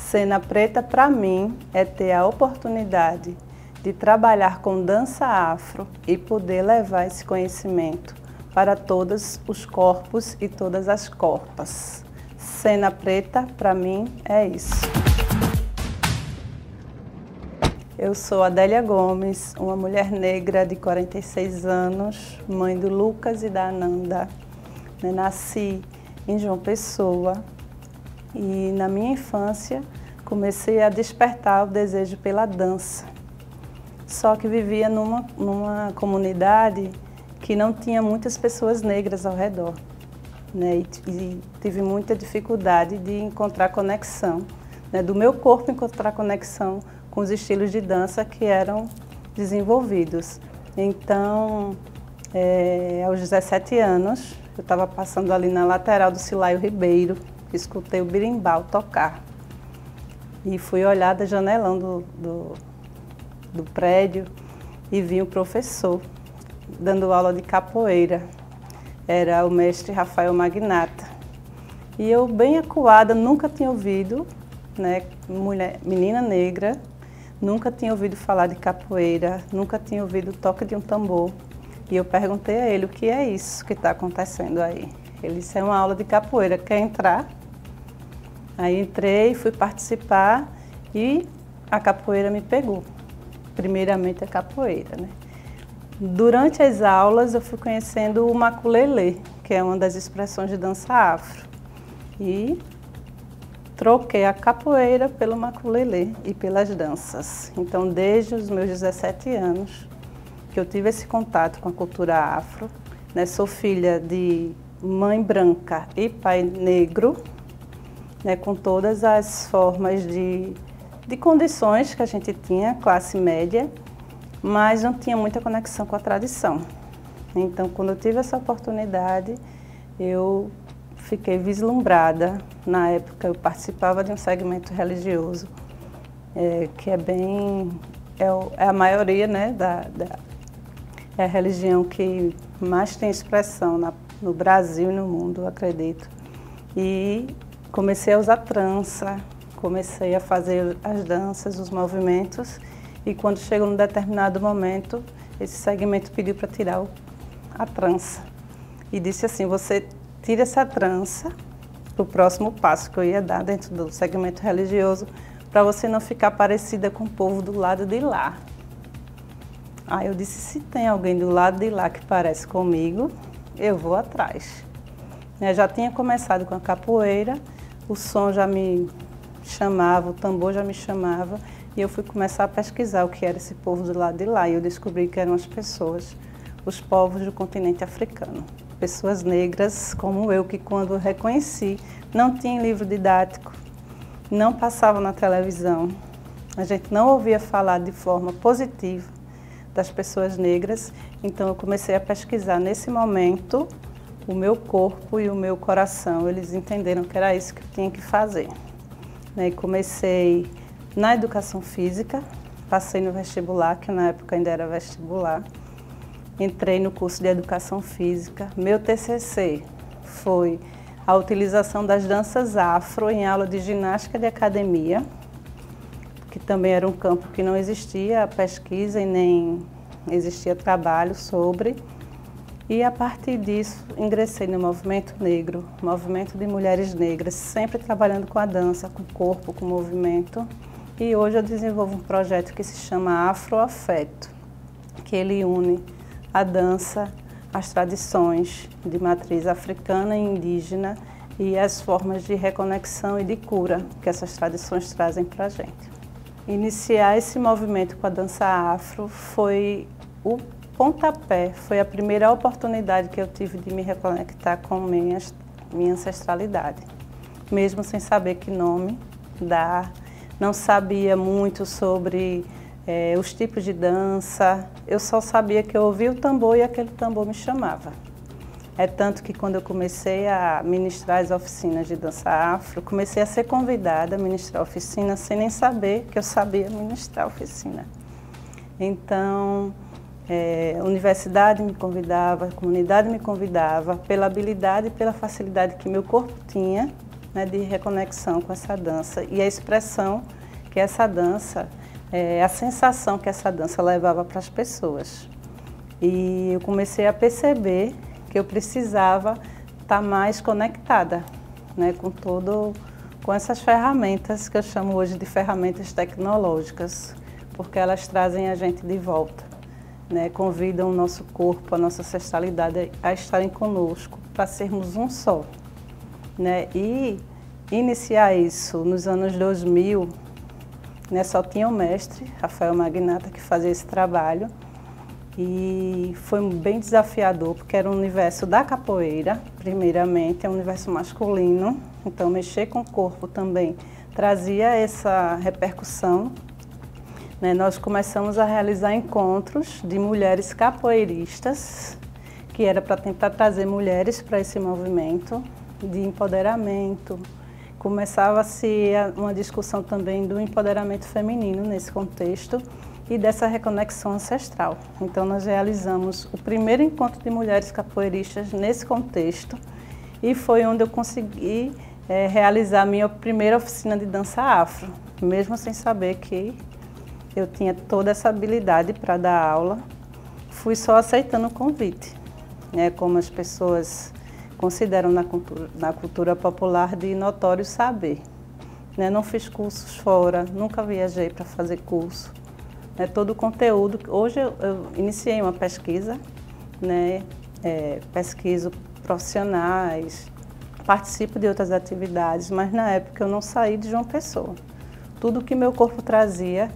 Cena Preta, para mim, é ter a oportunidade de trabalhar com dança afro e poder levar esse conhecimento para todos os corpos e todas as corpas. Cena Preta, para mim, é isso. Eu sou Adélia Gomes, uma mulher negra de 46 anos, mãe do Lucas e da Ananda. Nasci em João Pessoa e na minha infância comecei a despertar o desejo pela dança. Só que vivia numa comunidade que não tinha muitas pessoas negras ao redor, né? E tive muita dificuldade de encontrar conexão, né? Do meu corpo encontrar conexão com os estilos de dança que eram desenvolvidos. Então, aos 17 anos, eu estava passando ali na lateral do Cilaio Ribeiro, escutei o berimbau tocar. E fui olhar da janelão do prédio e vi um professor dando aula de capoeira. Era o mestre Rafael Magnata. E eu, bem acuada, nunca tinha ouvido, né, menina negra, nunca tinha ouvido falar de capoeira, nunca tinha ouvido o toque de um tambor. E eu perguntei a ele, o que é isso que está acontecendo aí? Ele disse, é uma aula de capoeira, quer entrar? Aí entrei, fui participar e a capoeira me pegou. Primeiramente a capoeira, né? Durante as aulas eu fui conhecendo o maculelê, que é uma das expressões de dança afro. E troquei a capoeira pelo maculelê e pelas danças. Então, desde os meus 17 anos, que eu tive esse contato com a cultura afro, né? Sou filha de mãe branca e pai negro, né? Com todas as formas de condições que a gente tinha, classe média, mas não tinha muita conexão com a tradição. Então, quando eu tive essa oportunidade, eu fiquei vislumbrada. Na época, eu participava de um segmento religioso, que é a maioria, né, é a religião que mais tem expressão no Brasil e no mundo, eu acredito. E comecei a usar trança, comecei a fazer as danças, os movimentos, e quando chegou num determinado momento, esse segmento pediu para tirar a trança. E disse assim, você tira essa trança para o próximo passo que eu ia dar dentro do segmento religioso, para você não ficar parecida com o povo do lado de lá. Aí eu disse, se tem alguém do lado de lá que parece comigo, eu vou atrás. Eu já tinha começado com a capoeira, o som já me chamava, o tambor já me chamava, e eu fui começar a pesquisar o que era esse povo do lado de lá, e eu descobri que eram as pessoas, os povos do continente africano. Pessoas negras como eu, que quando reconheci, não tinha livro didático, não passava na televisão, a gente não ouvia falar de forma positiva das pessoas negras, então eu comecei a pesquisar. Nesse momento, o meu corpo e o meu coração, eles entenderam que era isso que eu tinha que fazer. E comecei na educação física, passei no vestibular, que na época ainda era vestibular, entrei no curso de educação física. Meu TCC foi a utilização das danças afro em aula de ginástica de academia, que também era um campo que não existia pesquisa e nem existia trabalho sobre. E a partir disso, ingressei no movimento negro, movimento de mulheres negras, sempre trabalhando com a dança, com o corpo, com o movimento. E hoje eu desenvolvo um projeto que se chama Afroafeto, que ele une a dança, as tradições de matriz africana e indígena e as formas de reconexão e de cura que essas tradições trazem para a gente. Iniciar esse movimento com a dança afro foi o pontapé, foi a primeira oportunidade que eu tive de me reconectar com minha ancestralidade, mesmo sem saber que nome dar, não sabia muito sobre os tipos de dança, eu só sabia que eu ouvia o tambor e aquele tambor me chamava. É tanto que quando eu comecei a ministrar as oficinas de dança afro, comecei a ser convidada a ministrar oficina sem nem saber que eu sabia ministrar oficina. Então, a universidade me convidava, a comunidade me convidava, pela habilidade e pela facilidade que meu corpo tinha né, de reconexão com essa dança e a expressão que essa dança, a sensação que essa dança levava para as pessoas. E eu comecei a perceber que eu precisava estar mais conectada, né, com essas ferramentas que eu chamo hoje de ferramentas tecnológicas, porque elas trazem a gente de volta, né, convidam o nosso corpo, a nossa ancestralidade a estarem conosco, para sermos um só, né, e iniciar isso nos anos 2000, né, só tinha o mestre, Rafael Magnata, que fazia esse trabalho, e foi bem desafiador, porque era um universo da capoeira, primeiramente, é um universo masculino, então mexer com o corpo também trazia essa repercussão, né. Nós começamos a realizar encontros de mulheres capoeiristas, que era para tentar trazer mulheres para esse movimento de empoderamento. Começava-se uma discussão também do empoderamento feminino nesse contexto e dessa reconexão ancestral. Então nós realizamos o primeiro encontro de mulheres capoeiristas nesse contexto e foi onde eu consegui realizar a minha primeira oficina de dança afro, mesmo sem saber que eu tinha toda essa habilidade para dar aula. Fui só aceitando o convite, né, como as pessoas consideram na cultura popular de notório saber, né? Não fiz cursos fora, nunca viajei para fazer curso, né? Todo o conteúdo, hoje eu iniciei uma pesquisa, né? Pesquiso profissionais, participo de outras atividades, mas na época eu não saí de João Pessoa. Tudo que meu corpo trazia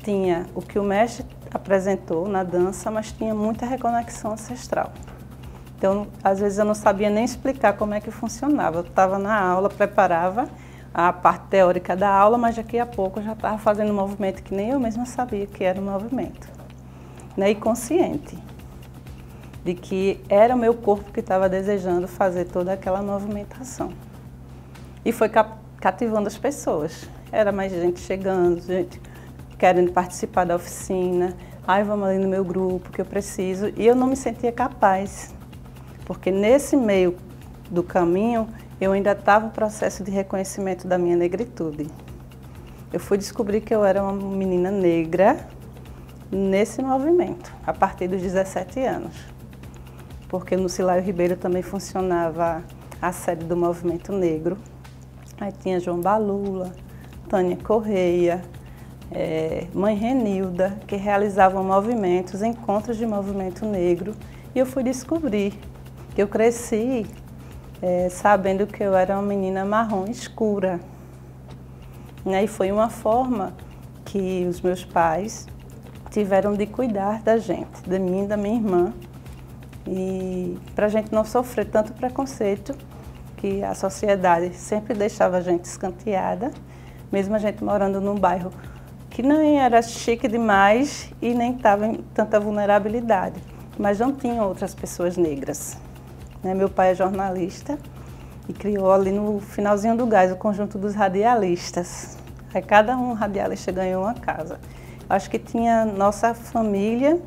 tinha o que o mestre apresentou na dança, mas tinha muita reconexão ancestral. Então, às vezes eu não sabia nem explicar como é que funcionava. Eu estava na aula, preparava a parte teórica da aula, mas daqui a pouco eu já estava fazendo um movimento que nem eu mesma sabia que era um movimento. Né? E consciente de que era o meu corpo que estava desejando fazer toda aquela movimentação. E foi cativando as pessoas. Era mais gente chegando, gente querendo participar da oficina. Ai, vamos ali no meu grupo que eu preciso. E eu não me sentia capaz. Porque nesse meio do caminho, eu ainda estava no processo de reconhecimento da minha negritude. Eu fui descobrir que eu era uma menina negra nesse movimento, a partir dos 17 anos. Porque no Cilaio Ribeiro também funcionava a sede do movimento negro. Aí tinha João Balula, Tânia Correia, Mãe Renilda, que realizavam movimentos, encontros de movimento negro. E eu fui descobrir. Eu cresci sabendo que eu era uma menina marrom escura. Né? E foi uma forma que os meus pais tiveram de cuidar da gente, de mim e da minha irmã, e para a gente não sofrer tanto preconceito que a sociedade sempre deixava a gente escanteada, mesmo a gente morando num bairro que nem era chique demais e nem estava em tanta vulnerabilidade, mas não tinham outras pessoas negras. Meu pai é jornalista e criou ali no finalzinho do Gás o conjunto dos radialistas. Aí cada um radialista ganhou uma casa. Acho que tinha nossa família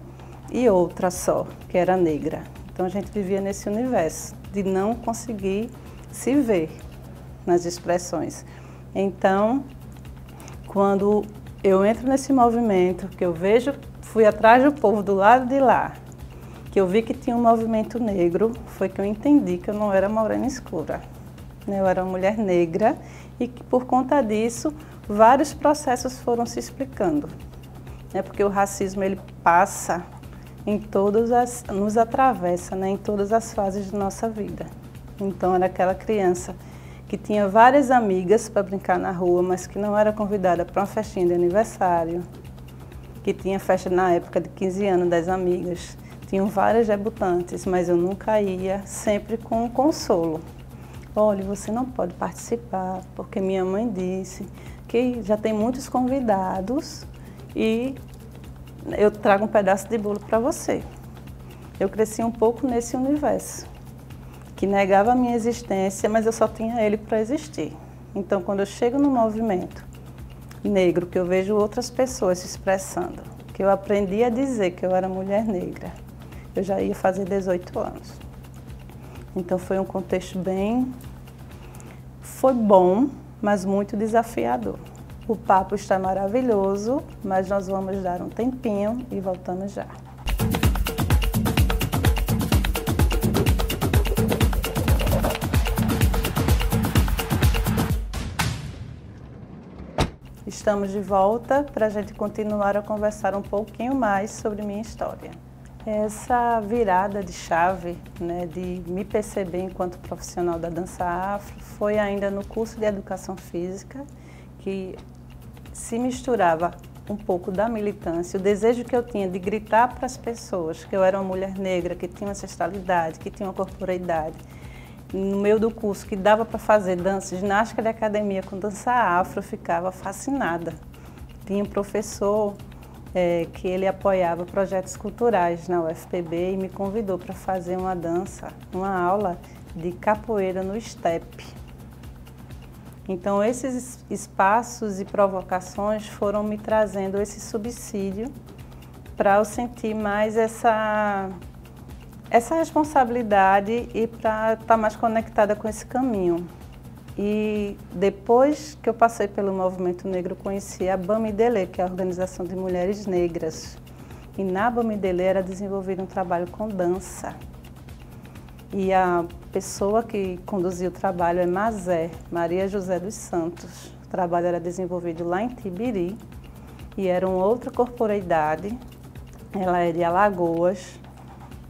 e outra só, que era negra. Então a gente vivia nesse universo de não conseguir se ver nas expressões. Então, quando eu entro nesse movimento, que eu vejo, fui atrás do povo do lado de lá, que eu vi que tinha um movimento negro, foi que eu entendi que eu não era morena escura. Eu era uma mulher negra e que, por conta disso, vários processos foram se explicando. Porque o racismo, ele passa em nos atravessa, em todas as fases de nossa vida. Então, era aquela criança que tinha várias amigas para brincar na rua, mas que não era convidada para uma festinha de aniversário, que tinha festa na época de 15 anos das amigas. Tinham várias debutantes, mas eu nunca ia, sempre com um consolo. Olha, você não pode participar, porque minha mãe disse que já tem muitos convidados e eu trago um pedaço de bolo para você. Eu cresci um pouco nesse universo, que negava a minha existência, mas eu só tinha ele para existir. Então, quando eu chego no movimento negro, que eu vejo outras pessoas se expressando, que eu aprendi a dizer que eu era mulher negra, eu já ia fazer 18 anos. Então foi um contexto bem Foi bom, mas muito desafiador. O papo está maravilhoso, mas nós vamos dar um tempinho e voltamos já. Estamos de volta para a gente continuar a conversar um pouquinho mais sobre minha história. Essa virada de chave, né, de me perceber enquanto profissional da dança afro, foi ainda no curso de Educação Física, que se misturava um pouco da militância, o desejo que eu tinha de gritar para as pessoas que eu era uma mulher negra, que tinha ancestralidade, que tinha uma corporeidade. No meio do curso, que dava para fazer dança, ginástica de academia com dança afro, eu ficava fascinada. Tinha um professor que ele apoiava projetos culturais na UFPB e me convidou para fazer uma dança, uma aula de capoeira no estepe. Então, esses espaços e provocações foram me trazendo esse subsídio para eu sentir mais essa responsabilidade e para estar mais conectada com esse caminho. E depois que eu passei pelo movimento negro, eu conheci a Bamidele, que é a Organização de Mulheres Negras. E na Bamidele era desenvolvido um trabalho com dança. E a pessoa que conduzia o trabalho é Mazé, Maria José dos Santos. O trabalho era desenvolvido lá em Tibiri e era uma outra corporeidade. Ela é de Alagoas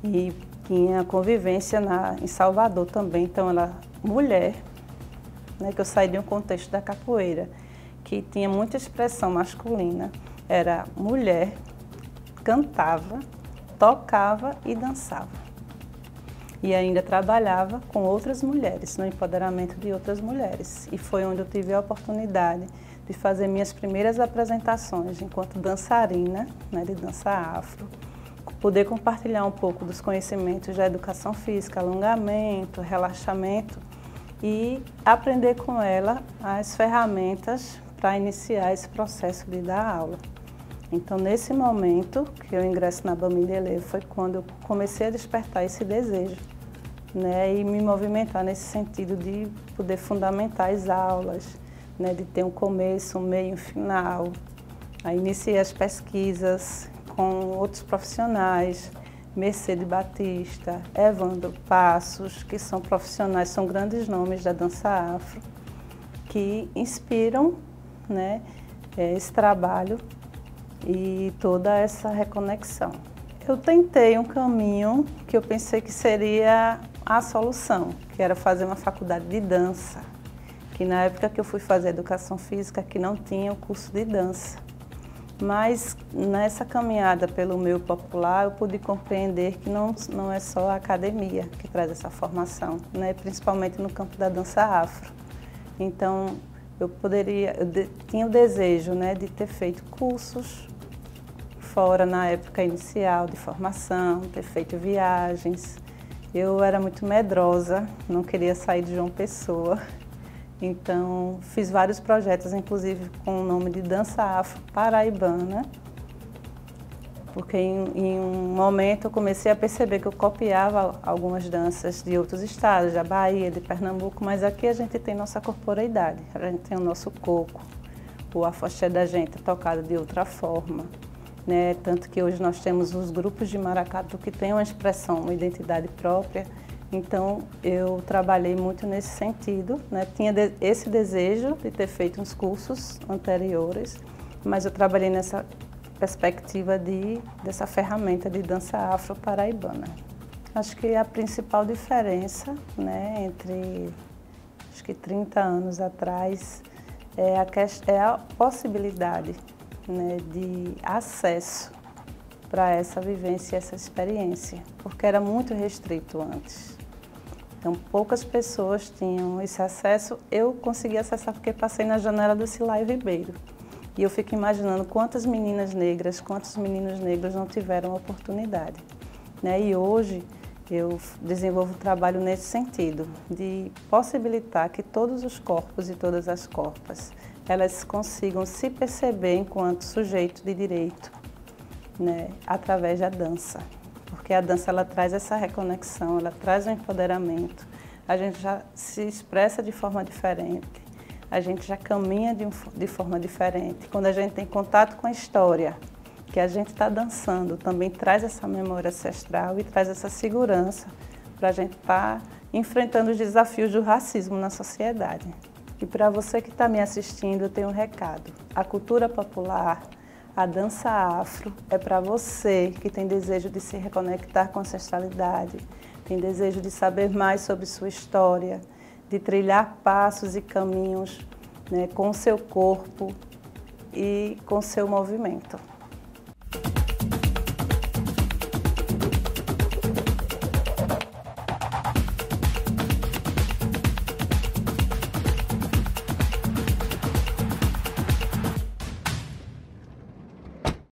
e tinha convivência em Salvador também. Então, ela mulher, né, que eu saí de um contexto da capoeira, que tinha muita expressão masculina, era mulher, cantava, tocava e dançava. E ainda trabalhava com outras mulheres, no empoderamento de outras mulheres. E foi onde eu tive a oportunidade de fazer minhas primeiras apresentações enquanto dançarina, né, de dança afro, poder compartilhar um pouco dos conhecimentos da educação física, alongamento, relaxamento e aprender com ela as ferramentas para iniciar esse processo de dar aula. Então, nesse momento que eu ingresso na Bamidele, foi quando eu comecei a despertar esse desejo, né, e me movimentar nesse sentido de poder fundamentar as aulas, né, de ter um começo, um meio e um final. Aí iniciei as pesquisas com outros profissionais, Mercedes Batista, Evandro Passos, que são profissionais, são grandes nomes da dança afro, que inspiram, né, esse trabalho e toda essa reconexão. Eu tentei um caminho que eu pensei que seria a solução, que era fazer uma faculdade de dança, que na época que eu fui fazer educação física, que não tinha o curso de dança. Mas nessa caminhada pelo meio popular, eu pude compreender que não é só a academia que traz essa formação, né? Principalmente no campo da dança afro. Então, eu tinha o desejo, né, de ter feito cursos fora na época inicial de formação, ter feito viagens. Eu era muito medrosa, não queria sair de João Pessoa. Então, fiz vários projetos, inclusive com o nome de Dança Afro Paraibana, porque em um momento eu comecei a perceber que eu copiava algumas danças de outros estados, da Bahia, de Pernambuco, mas aqui a gente tem nossa corporeidade, a gente tem o nosso coco, o afoxé da gente é tocado de outra forma, né? Tanto que hoje nós temos os grupos de maracatu que têm uma expressão, uma identidade própria. Então, eu trabalhei muito nesse sentido, né? Tinha esse desejo de ter feito uns cursos anteriores, mas eu trabalhei nessa perspectiva dessa ferramenta de dança afro-paraibana. Acho que a principal diferença, né, entre acho que 30 anos atrás é a possibilidade, né, de acesso para essa vivência e essa experiência, porque era muito restrito antes. Então, poucas pessoas tinham esse acesso. Eu consegui acessar porque passei na janela do Silaio Ribeiro. E eu fico imaginando quantas meninas negras, quantos meninos negros não tiveram oportunidade, né? E hoje eu desenvolvo trabalho nesse sentido, de possibilitar que todos os corpos e todas as corpas, elas consigam se perceber enquanto sujeito de direito, né, através da dança. Porque a dança ela traz essa reconexão, ela traz o empoderamento. a gente já se expressa de forma diferente, a gente já caminha de forma diferente. Quando a gente tem contato com a história, que a gente está dançando, também traz essa memória ancestral e traz essa segurança para a gente estar enfrentando os desafios do racismo na sociedade. E para você que está me assistindo, eu tenho um recado. A cultura popular, a dança afro, é para você que tem desejo de se reconectar com a ancestralidade, tem desejo de saber mais sobre sua história, de trilhar passos e caminhos, né, com o seu corpo e com o seu movimento.